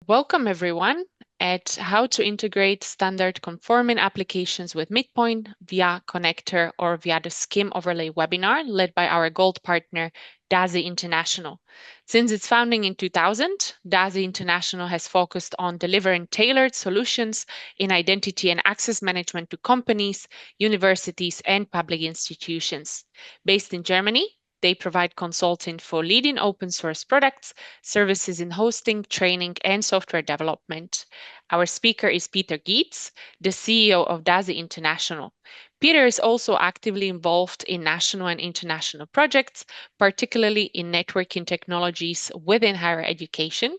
Welcome everyone at How to Integrate Standard Conforming Applications with MidPoint via Connector or via the SCIM Overlay webinar led by our gold partner, DAASI International. Since its founding in 2000, DAASI International has focused on delivering tailored solutions in identity and access management to companies, universities, and public institutions. Based in Germany, they provide consulting for leading open source products, services in hosting, training, and software development. Our speaker is Peter Gietz, the CEO of DAASI International. Peter is also actively involved in national and international projects, particularly in networking technologies within higher education.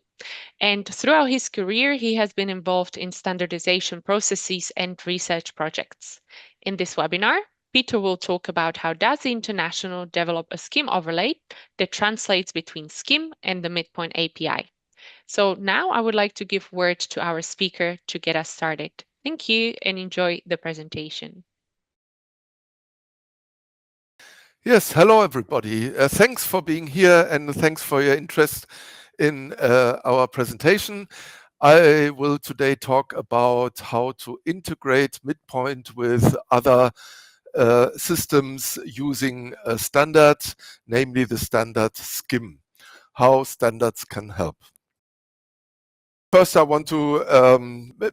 And throughout his career, he has been involved in standardization processes and research projects. In this webinar, Peter will talk about how DAASI International developed a SCIM overlay that translates between SCIM and the MidPoint API. So now I would like to give word to our speaker to get us started. Thank you and enjoy the presentation. Yes, hello everybody. Thanks for being here and thanks for your interest in our presentation. I will today talk about how to integrate MidPoint with other systems using a standard, namely the standard SCIM, how standards can help. First, I want to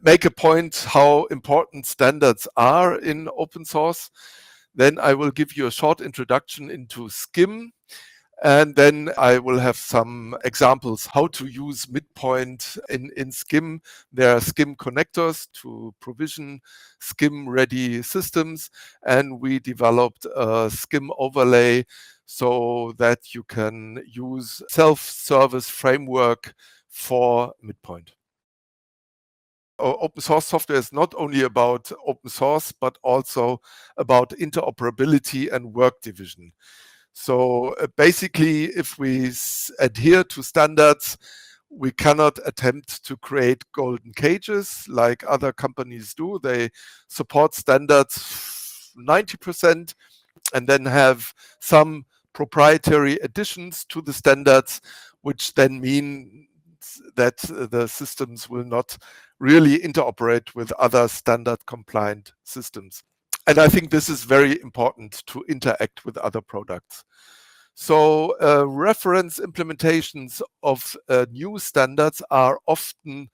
make a point how important standards are in open source. Then I will give you a short introduction into SCIM, and then I will have some examples how to use MidPoint in SCIM. There are SCIM connectors to provision SCIM-ready systems, and we developed a SCIM overlay so that you can use self-service framework for MidPoint. Open source software is not only about open source, but also about interoperability and work division. So basically, if we adhere to standards, we cannot attempt to create golden cages like other companies do. They support standards 90% and then have some proprietary additions to the standards, which then mean that the systems will not really interoperate with other standard compliant systems. And I think this is very important to interact with other products. So reference implementations of new standards are often,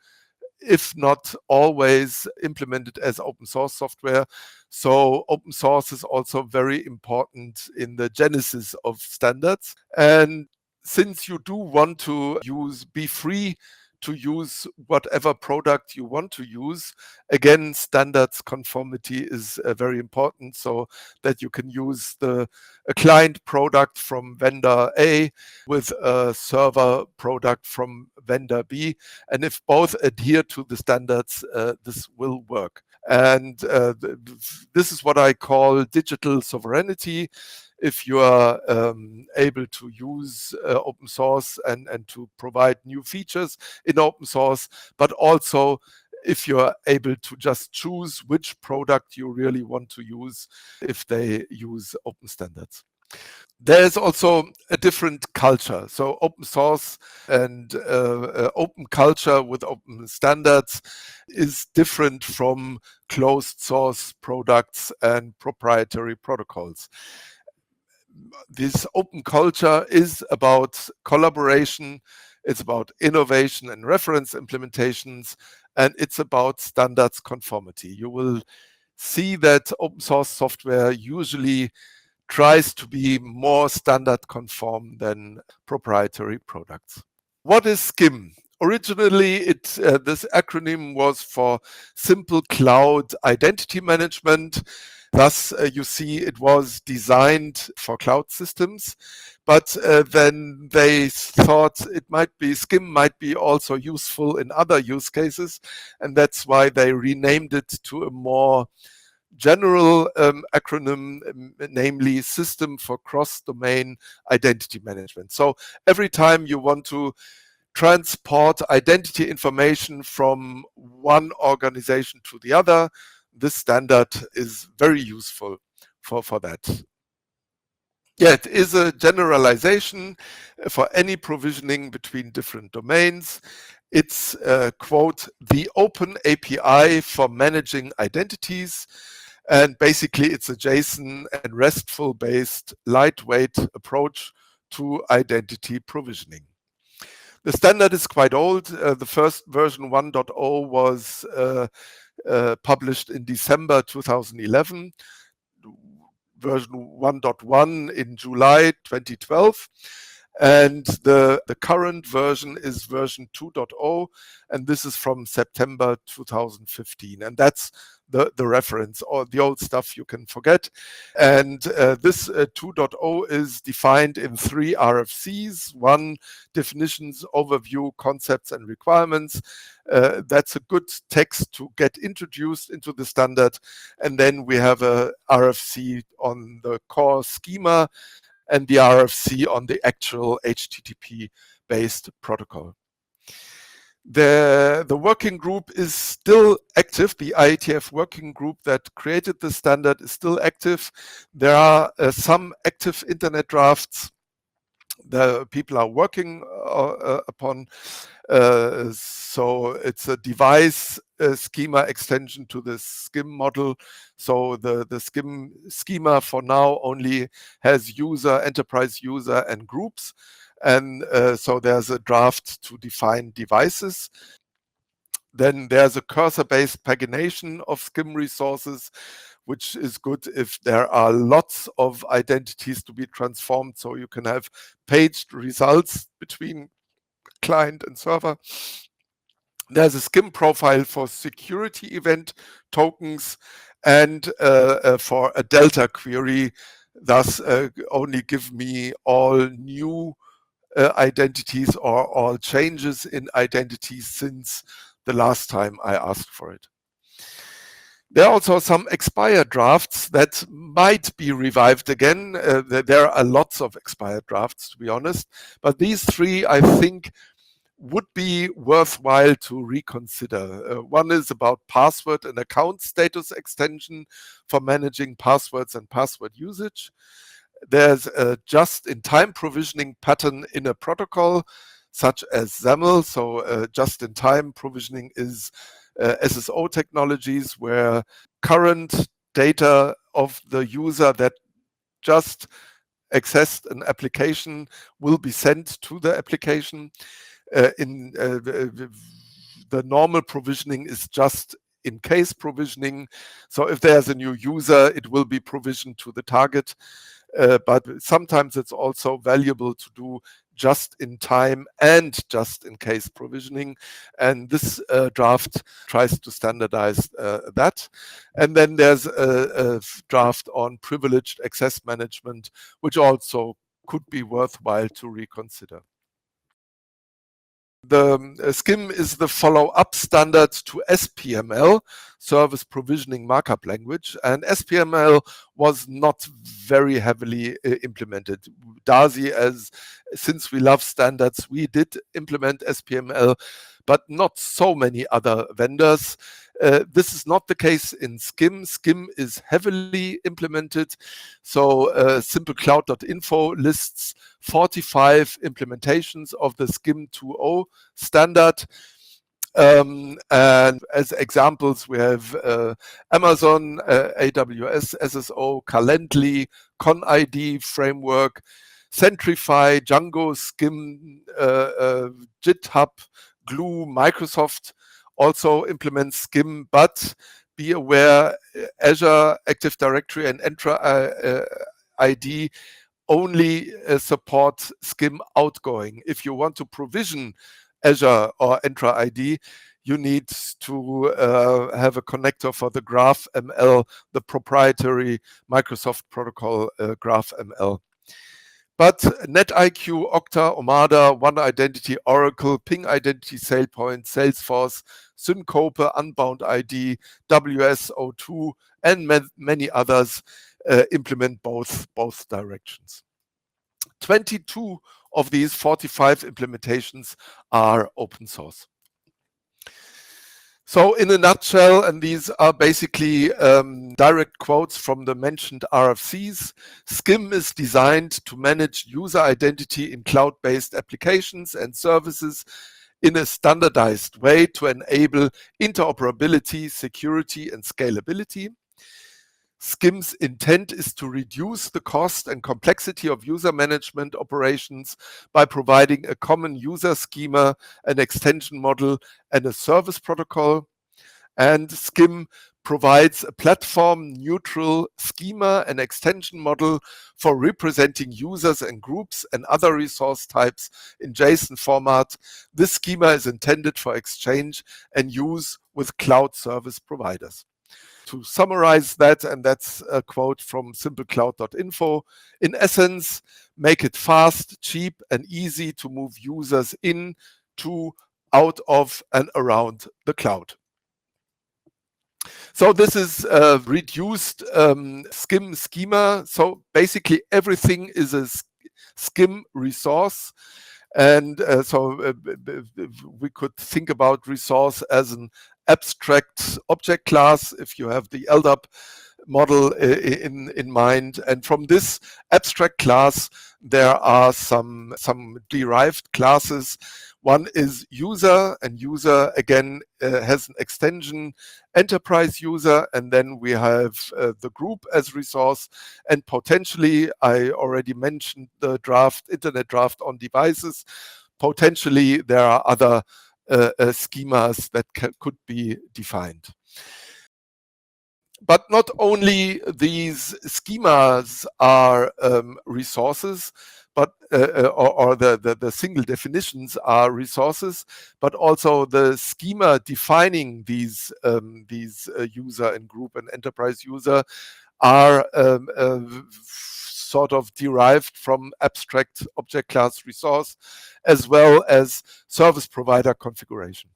if not always, implemented as open source software. So open source is also very important in the genesis of standards. And since you do want to be free to use whatever product you want to use, again, standards conformity is very important, so that you can use a client product from vendor A with a server product from vendor B. And if both adhere to the standards, this will work. And this is what I call digital sovereignty. If you are able to use open source and to provide new features in open source, but also if you're able to just choose which product you really want to use if they use open standards. There's also a different culture. So open source and open culture with open standards is different from closed source products and proprietary protocols. This open culture is about collaboration, it's about innovation and reference implementations, and it's about standards conformity. You will see that open source software usually tries to be more standard conform than proprietary products. What is SCIM? Originally, this acronym was for Simple Cloud Identity Management. Thus, you see it was designed for cloud systems, but then they thought SCIM might be also useful in other use cases, and that's why they renamed it to a more general acronym, namely System for Cross-Domain Identity Management. So every time you want to transport identity information from one organization to the other, this standard is very useful for that. Yeah, it is a generalization for any provisioning between different domains. It's, quote, the open API for managing identities. And basically, it's a JSON and RESTful-based lightweight approach to identity provisioning. The standard is quite old. The first version 1.0 was published in December 2011. Version 1.1 in July 2012. And the current version is version 2.0, and this is from September 2015. And that's the reference. All the old stuff you can forget. And this 2.0 is defined in 3 RFCs. 1, definitions, overview, concepts, and requirements. That's a good text to get introduced into the standard. And then we have a RFC on the core schema and the RFC on the actual HTTP-based protocol. The working group is still active. The IETF working group that created the standard is still active. There are some active internet drafts the people are working upon. So it's a device schema extension to the SCIM model. So the SCIM schema for now only has user, enterprise user, and groups. And so there's a draft to define devices. Then there's a cursor-based pagination of SCIM resources, which is good if there are lots of identities to be transformed. So you can have paged results between client and server. There's a SCIM profile for security event tokens and for a delta query, thus only give me all new identities or all changes in identities since the last time I asked for it. There are also some expired drafts that might be revived again. There are lots of expired drafts, to be honest, but these 3, I think, would be worthwhile to reconsider. One is about password and account status extension for managing passwords and password usage. There's a just-in-time provisioning pattern in a protocol, such as XAML. So just-in-time provisioning is SSO technologies where current data of the user that just accessed an application will be sent to the application. The normal provisioning is just in case provisioning. So if there's a new user, it will be provisioned to the target. But sometimes it's also valuable to do just in time and just in case provisioning. And this draft tries to standardize that. And then there's a draft on privileged access management, which also could be worthwhile to reconsider. The SCIM is the follow-up standard to SPML, Service Provisioning Markup Language, and SPML was not very heavily implemented. DAASI, since we love standards, we did implement SPML, but not so many other vendors. This is not the case in SCIM. SCIM is heavily implemented. So simplecloud.info lists 45 implementations of the SCIM 2.0 standard. And as examples, we have Amazon, AWS, SSO, Calendly, ConID framework, Centrify, Django, SCIM, GitHub, Glue, Microsoft also implements SCIM, but be aware Azure, Active Directory, and Entra ID only support SCIM outgoing. If you want to provision Azure or Entra ID, you need to have a connector for the GraphML, the proprietary Microsoft protocol GraphML. But NetIQ, Okta, Omada, OneIdentity, Oracle, Ping Identity, SailPoint, Salesforce, Syncope, Unbound ID, WSO2, and many others implement both directions. 22 of these 45 implementations are open source. So in a nutshell, and these are basically direct quotes from the mentioned RFCs, SCIM is designed to manage user identity in cloud-based applications and services in a standardized way to enable interoperability, security, and scalability. SCIM's intent is to reduce the cost and complexity of user management operations by providing a common user schema, an extension model, and a service protocol. And SCIM provides a platform-neutral schema and extension model for representing users and groups and other resource types in JSON format. This schema is intended for exchange and use with cloud service providers. To summarize that, and that's a quote from simplecloud.info, in essence, make it fast, cheap, and easy to move users in, to, out of, and around the cloud. So this is a reduced SCIM schema. So basically everything is a SCIM resource. And we could think about resource as an abstract object class if you have the LDAP model in mind. And from this abstract class, there are some derived classes. One is user, and user again has an extension, enterprise user, and then we have the group as resource. And potentially, I already mentioned the internet draft on devices. Potentially, there are other schemas that could be defined. But not only these schemas are resources, but or the single definitions are resources, but also the schema defining these user and group and enterprise user are sort of derived from abstract object class resource, as well as service provider configuration.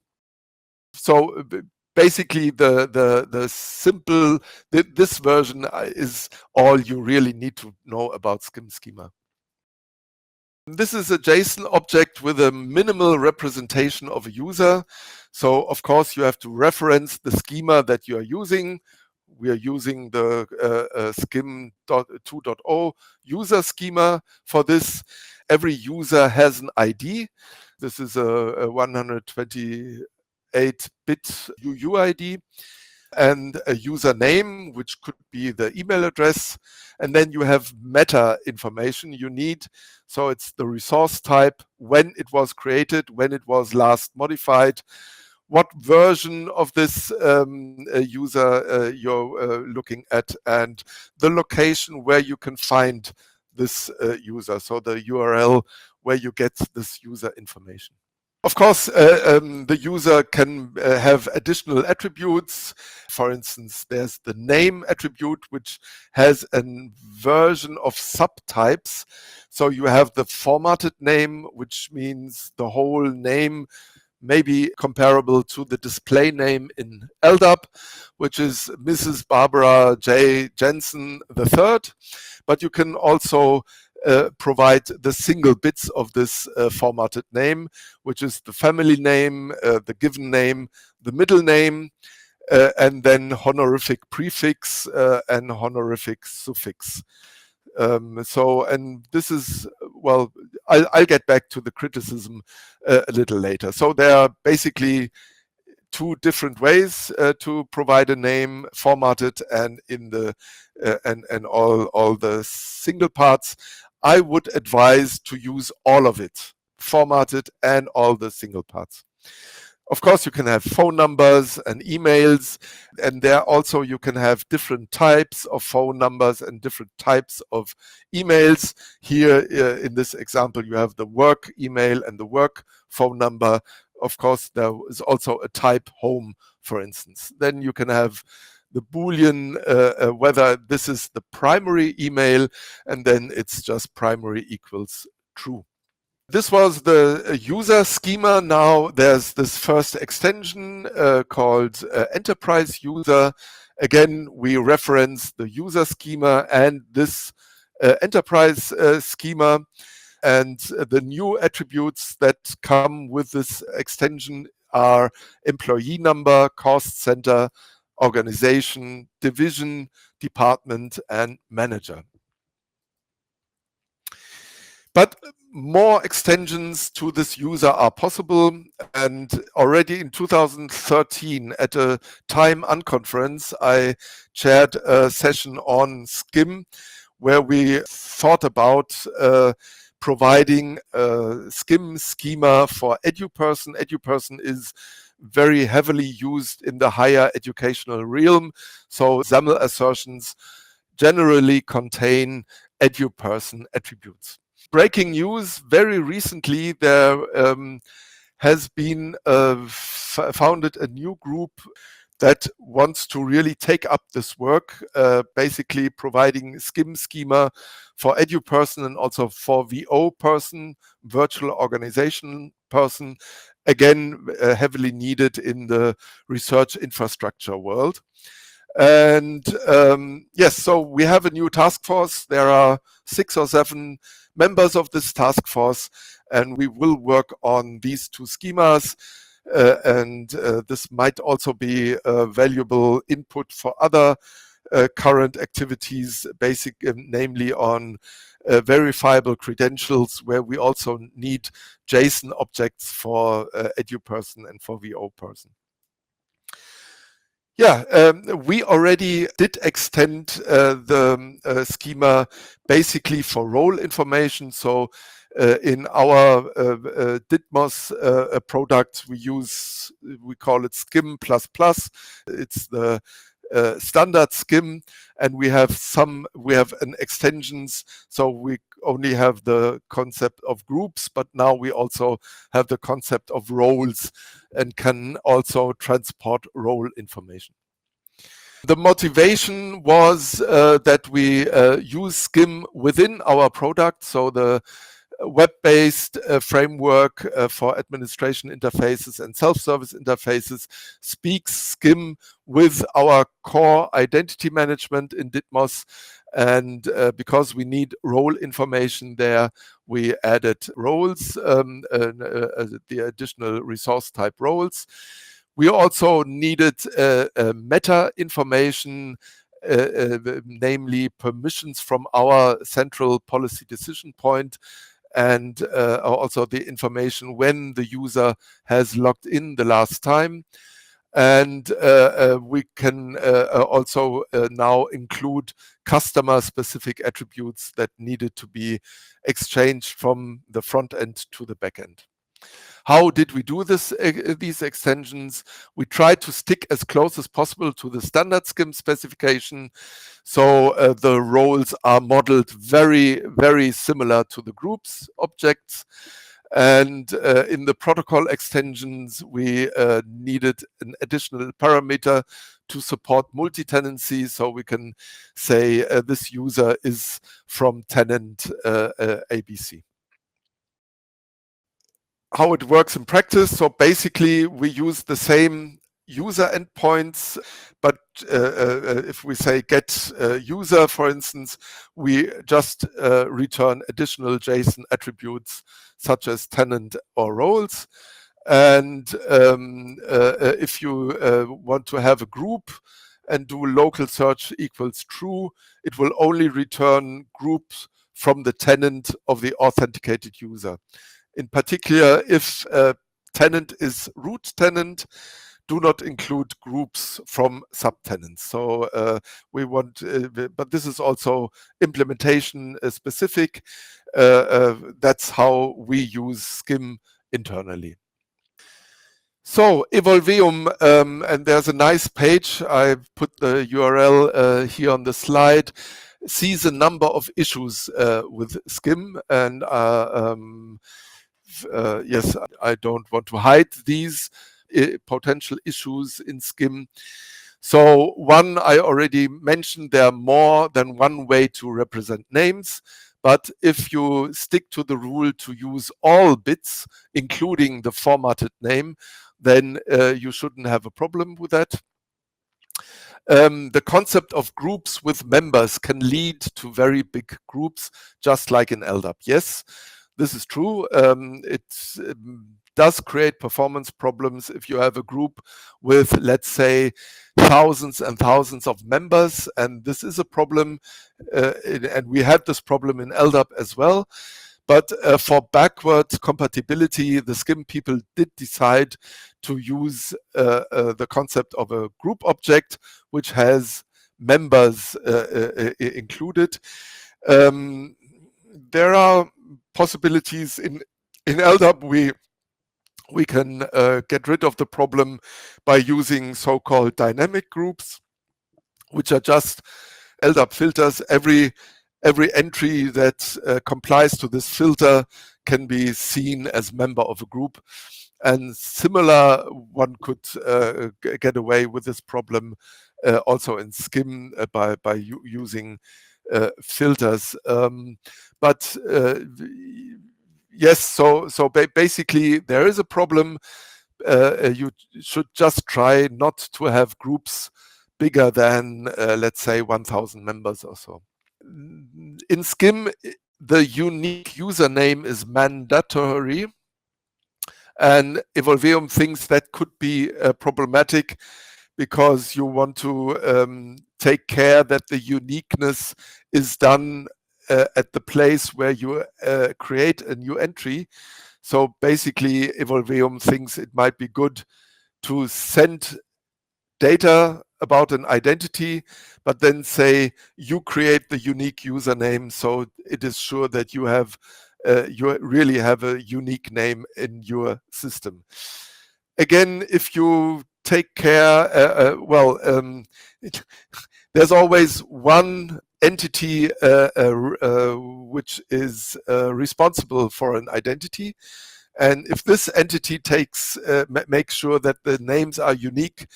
So basically, this version is all you really need to know about SCIM schema. This is a JSON object with a minimal representation of a user. So of course you have to reference the schema that you are using. We are using the SCIM 2.0 user schema for this. Every user has an ID. This is a 128-bit UUID and a username, which could be the email address. And then you have meta information you need. So it's the resource type, when it was created, when it was last modified, what version of this user you're looking at, and the location where you can find this user. So the URL where you get this user information. Of course, the user can have additional attributes. For instance, there's the name attribute, which has a version of subtypes. So you have the formatted name, which means the whole name may be comparable to the display name in LDAP, which is Mrs. Barbara J. Jensen III. But you can also provide the single bits of this formatted name, which is the family name, the given name, the middle name, and then honorific prefix and honorific suffix. And this is, well, I'll get back to the criticism a little later. So there are basically two different ways to provide a name, formatted and in the and all the single parts. I would advise to use all of it, formatted and all the single parts. Of course, you can have phone numbers and emails, and there also you can have different types of phone numbers and different types of emails. Here in this example, you have the work email and the work phone number. Of course, there is also a type home, for instance. Then you can have the Boolean, whether this is the primary email, and then it's just primary equals true. This was the user schema. Now there's this first extension called enterprise user. Again, we reference the user schema and this enterprise schema. And the new attributes that come with this extension are employee number, cost center, organization, division, department, and manager. But more extensions to this user are possible. And already in 2013, at a Time Unconference, I chaired a session on SCIM, where we thought about providing a SCIM schema for EduPerson. EduPerson is very heavily used in the higher educational realm. So XAML assertions generally contain EduPerson attributes. Breaking news, very recently there has been founded a new group that wants to really take up this work, basically providing SCIM schema for EduPerson and also for VO person, virtual organization person, again, heavily needed in the research infrastructure world. And yes, so we have a new task force. There are 6 or 7 members of this task force, and we will work on these 2 schemas. And this might also be a valuable input for other current activities, namely on verifiable credentials, where we also need JSON objects for EduPerson and for VO person. Yeah, we already did extend the schema basically for role information. So in our DITMOS product, we call it SCIM++. It's the standard SCIM, and we have an extensions. So we only have the concept of groups, but now we also have the concept of roles and can also transport role information. The motivation was that we use SCIM within our product. So the web-based framework for administration interfaces and self-service interfaces speaks SCIM with our core identity management in DITMOS. And because we need role information there, we added roles, the additional resource type roles. We also needed meta information, namely permissions from our central policy decision point, and also the information when the user has logged in the last time. And we can also now include customer-specific attributes that needed to be exchanged from the front end to the back end. How did we do these extensions? We tried to stick as close as possible to the standard SCIM specification. So the roles are modeled very, very similar to the groups objects. And in the protocol extensions, we needed an additional parameter to support multi-tenancy. So we can say this user is from tenant ABC. How it works in practice. So basically, we use the same user endpoints, but if we say get user, for instance, we just return additional JSON attributes such as tenant or roles. And if you want to have a group and do local search equals true, it will only return groups from the tenant of the authenticated user. In particular, if tenant is root tenant, do not include groups from subtenants. So we want, but this is also implementation specific. That's how we use SCIM internally. So Evolveum, and there's a nice page. I put the URL here on the slide. Sees a number of issues with SCIM, and yes, I don't want to hide these potential issues in SCIM. So one I already mentioned, there are more than one way to represent names. But if you stick to the rule to use all bits, including the formatted name, then you shouldn't have a problem with that. The concept of groups with members can lead to very big groups, just like in LDAP. Yes, this is true. It does create performance problems if you have a group with, let's say, thousands and thousands of members, and this is a problem, and we had this problem in LDAP as well. But for backward compatibility, the SCIM people did decide to use the concept of a group object, which has members included. There are possibilities in LDAP. We can get rid of the problem by using so-called dynamic groups, which are just LDAP filters. Every entry that complies to this filter can be seen as member of a group. And similar, one could get away with this problem also in SCIM by using filters. But yes, so basically there is a problem. You should just try not to have groups bigger than, let's say, 1,000 members or so. In SCIM, the unique username is mandatory, and Evolveum thinks that could be problematic because you want to take care that the uniqueness is done at the place where you create a new entry. So basically, Evolveum thinks it might be good to send data about an identity, but then say you create the unique username, so it is sure that you really have a unique name in your system. Again, if you take care, there's always one entity which is responsible for an identity. And if this entity makes sure that the names are unique,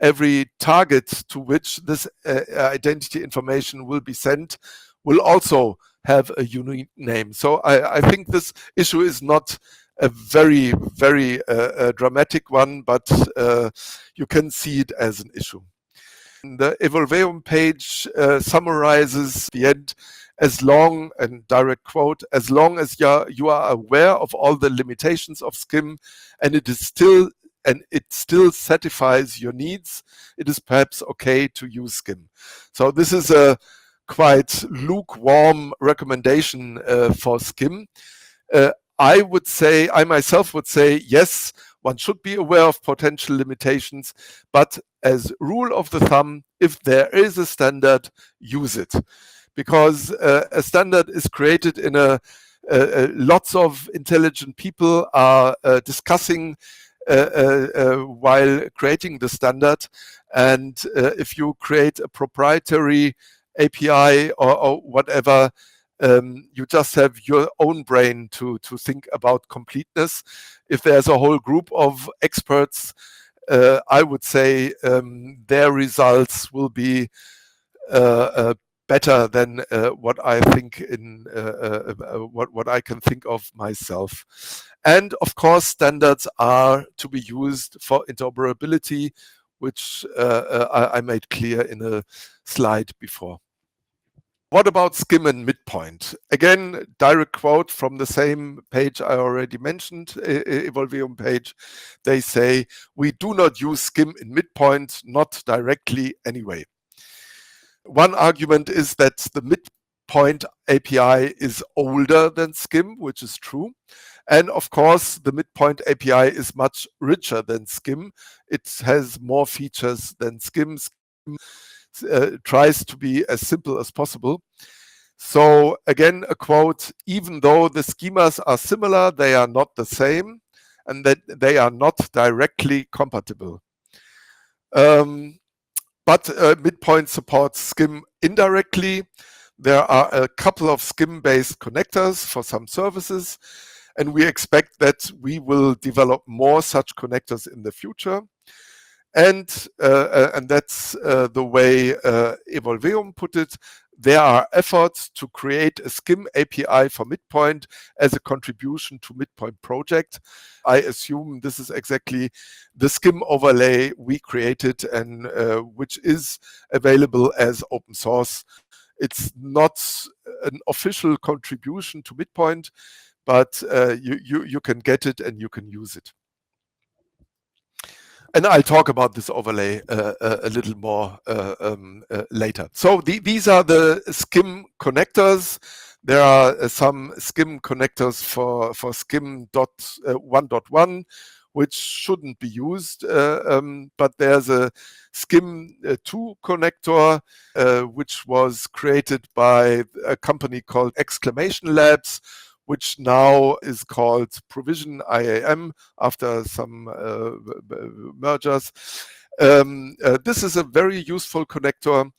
every target to which this identity information will be sent will also have a unique name. So I think this issue is not a very, very dramatic one, but you can see it as an issue. The Evolveum page summarizes the end, as long, and direct quote, as long as you are aware of all the limitations of SCIM and it still satisfies your needs, it is perhaps okay to use SCIM. So this is a quite lukewarm recommendation for SCIM. I myself would say, yes, one should be aware of potential limitations, but as rule of the thumb, if there is a standard, use it. Because a standard is created in lots of intelligent people are discussing while creating the standard. And if you create a proprietary API or whatever, you just have your own brain to think about completeness. If there's a whole group of experts, I would say their results will be better than what I think what I can think of myself. And of course, standards are to be used for interoperability, which I made clear in a slide before. What about SCIM and MidPoint? Again, direct quote from the same page I already mentioned, Evolveum page. They say, we do not use SCIM in MidPoint, not directly anyway. One argument is that the MidPoint API is older than SCIM, which is true. And of course, the MidPoint API is much richer than SCIM. It has more features than SCIM. Tries to be as simple as possible. So again, a quote, even though the schemas are similar, they are not the same, and that they are not directly compatible. But MidPoint supports SCIM indirectly. There are a couple of SCIM-based connectors for some services, and we expect that we will develop more such connectors in the future. And that's the way Evolveum put it. There are efforts to create a SCIM API for MidPoint as a contribution to MidPoint project. I assume this is exactly the SCIM overlay we created and which is available as open source. It's not an official contribution to MidPoint, but you can get it and you can use it. And I'll talk about this overlay a little more later. So these are the SCIM connectors. There are some SCIM connectors for SCIM 1.1, which shouldn't be used, but there's a SCIM 2 connector, which was created by a company called Exclamation Labs, which now is called Provision IAM after some mergers. This is a very useful connector.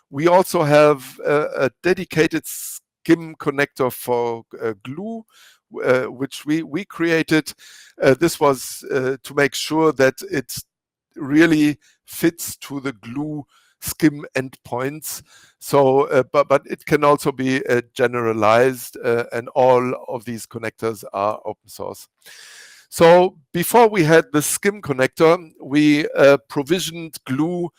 We also have a dedicated SCIM connector for glue, which we created. This was to make sure that it really fits to the glue SCIM endpoints. So, but it can also be generalized, and all of these connectors are open source. So before we had the SCIM connector, we provisioned glue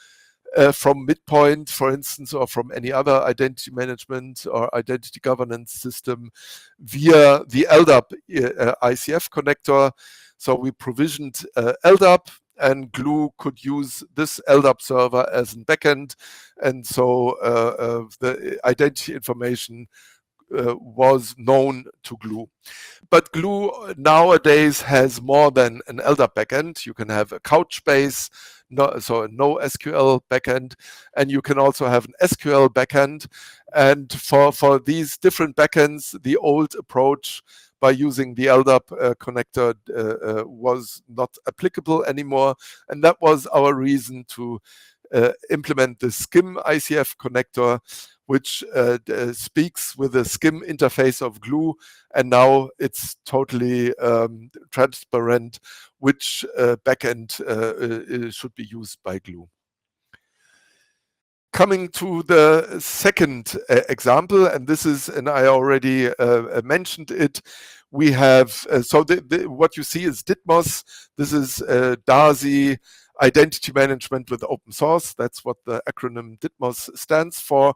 from MidPoint, for instance, or from any other identity management or identity governance system via the LDAP ICF connector. So we provisioned LDAP, and glue could use this LDAP server as a backend. And so the identity information was known to glue. But glue nowadays has more than an LDAP backend. You can have a Couchbase, so a NoSQL backend, and you can also have an SQL backend. And for these different backends, the old approach by using the LDAP connector was not applicable anymore. And that was our reason to implement the SCIM ICF connector, which speaks with the SCIM interface of glue. And now it's totally transparent which backend should be used by glue. Coming to the second example, and this is, and I already mentioned it, we have, so what you see is DITMOS. This is DAASI Identity Management with Open Source. That's what the acronym DITMOS stands for.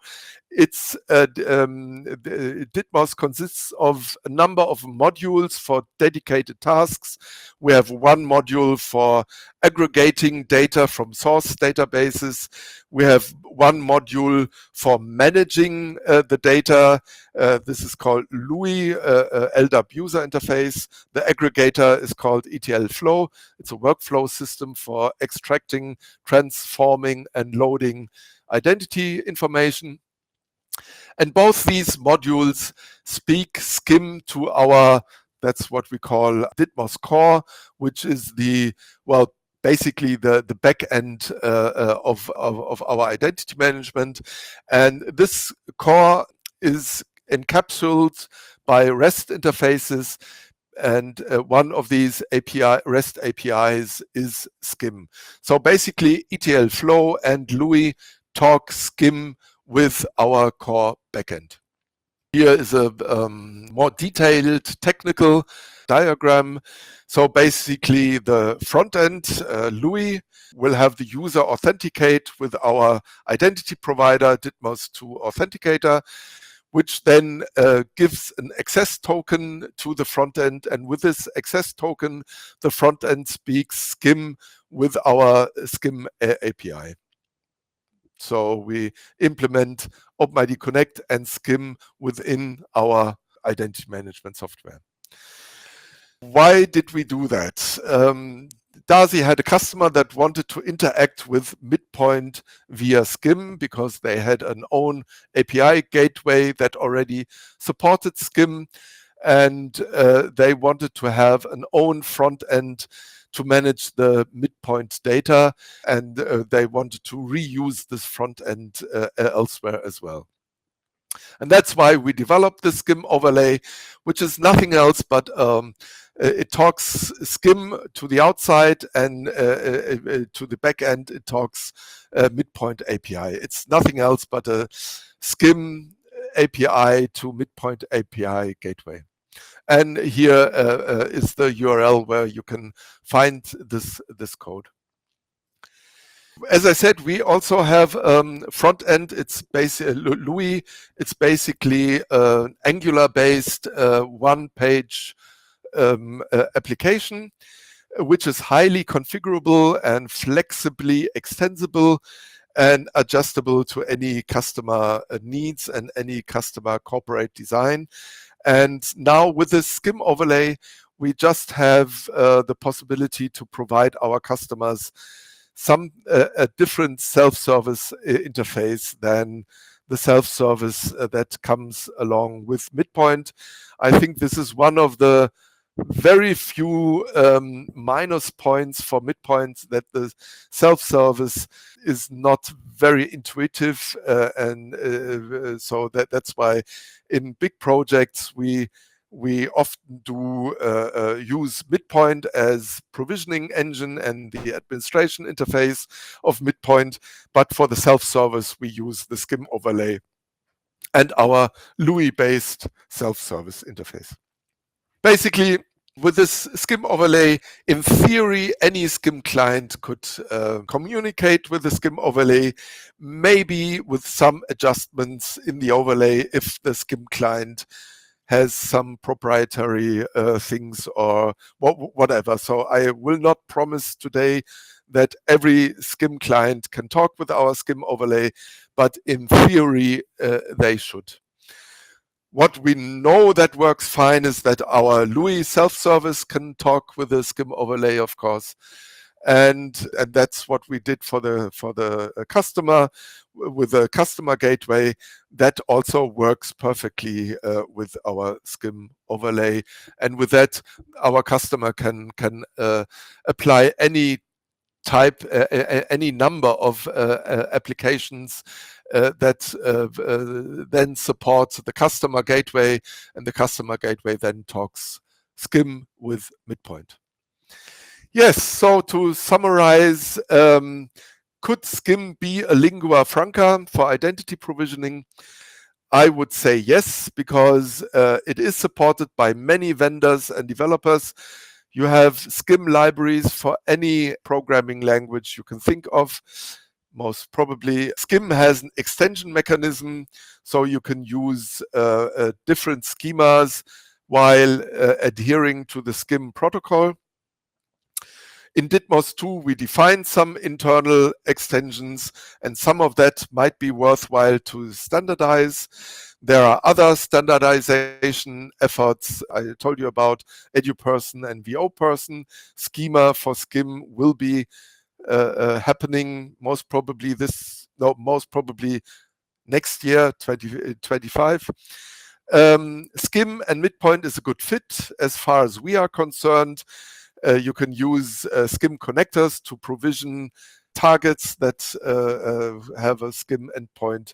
It's DITMOS consists of a number of modules for dedicated tasks. We have one module for aggregating data from source databases. We have one module for managing the data. This is called LUI, LDAP user interface. The aggregator is called ETL Flow. It's a workflow system for extracting, transforming, and loading identity information. And both these modules speak SCIM to our, that's what we call DITMOS core, which is the, well, basically the back end of our identity management. And this core is encapsulated by REST interfaces. And one of these REST APIs is SCIM. So basically ETL Flow and LUI talk SCIM with our core backend. Here is a more detailed technical diagram. So basically the front end, LUI, will have the user authenticate with our identity provider, DITMOS2 Authenticator, which then gives an access token to the front end. And with this access token, the front end speaks SCIM with our SCIM API. So we implement OpenID Connect and SCIM within our identity management software. Why did we do that? DAASI had a customer that wanted to interact with MidPoint via SCIM because they had an own API gateway that already supported SCIM, and they wanted to have an own front end to manage the MidPoint data, and they wanted to reuse this front end elsewhere as well. And that's why we developed the SCIM overlay, which is nothing else but it talks SCIM to the outside, and to the back end it talks MidPoint API. It's nothing else but a SCIM API to MidPoint API gateway. And here is the URL where you can find this code. As I said, we also have front end. It's basically LUI. It's basically an Angular-based one-page application, which is highly configurable and flexibly extensible. and adjustable to any customer needs and any customer corporate design. And now with this SCIM overlay, we just have the possibility to provide our customers some a different self-service interface than the self-service that comes along with MidPoint. I think this is one of the very few minus points for MidPoint, that the self-service is not very intuitive, and so that's why in big projects we often do use MidPoint as provisioning engine and the administration interface of MidPoint, but for the self-service we use the SCIM overlay and our LUI-based self-service interface. Basically, with this SCIM overlay, in theory, any SCIM client could communicate with the SCIM overlay, maybe with some adjustments in the overlay if the SCIM client has some proprietary things or whatever. So I will not promise today that every SCIM client can talk with our SCIM overlay, but in theory, they should. What we know that works fine is that our LUI self-service can talk with the SCIM overlay, of course. And that's what we did for the customer with the customer gateway. That also works perfectly with our SCIM overlay. And with that, our customer can apply any type, any number of applications that then support the customer gateway, and the customer gateway then talks SCIM with MidPoint. Yes, so to summarize, could SCIM be a lingua franca for identity provisioning? I would say yes, because it is supported by many vendors and developers. You have SCIM libraries for any programming language you can think of. Most probably, SCIM has an extension mechanism, so you can use different schemas while adhering to the SCIM protocol. In Ditmos 2, we defined some internal extensions, and some of that might be worthwhile to standardize. There are other standardization efforts I told you about, EduPerson and VOPerson. Schema for SCIM will be happening most probably next year, 2025. SCIM and MidPoint is a good fit as far as we are concerned. You can use SCIM connectors to provision targets that have a SCIM endpoint,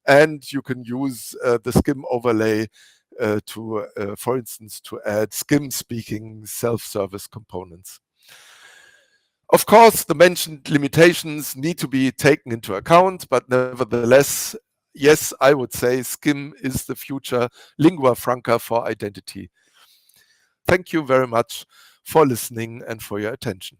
and you can use the SCIM overlay to, for instance, to add SCIM-speaking self-service components. Of course, the mentioned limitations need to be taken into account, but nevertheless, yes, I would say SCIM is the future lingua franca for identity. Thank you very much for listening and for your attention.